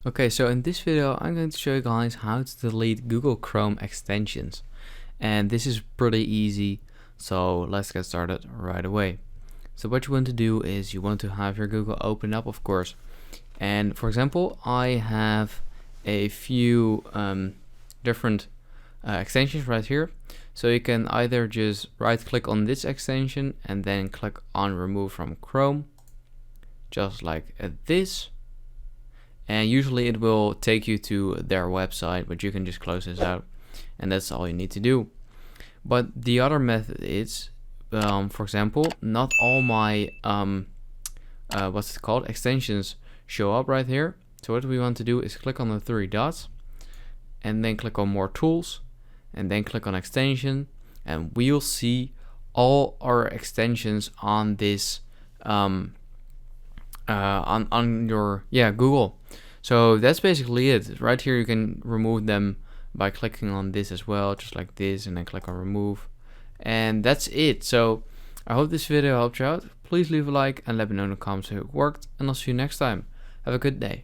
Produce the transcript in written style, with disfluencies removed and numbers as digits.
Okay, so in this video I'm going to show you guys how to delete Google Chrome extensions, and this is pretty easy, so let's get started right away. So what you want to do is you want to have your Google open up, of course, and for example I have a few different extensions right here, so you can either just right click on this extension and then click on remove from Chrome, just like this. And usually it will take you to their website, but you can just close this out and that's all you need to do. But the other method is, for example, not all my what's it called, extensions show up right here. So what we want to do is click on the three dots and then click on more tools and then click on extension, and we'll see all our extensions on this on your Google. So that's basically it. Right here you can remove them by clicking on this as well, just like this, and then click on remove, and that's it. So I hope this video helped you out. Please leave a like and let me know in the comments if it worked, and I'll see you next time. Have a good day.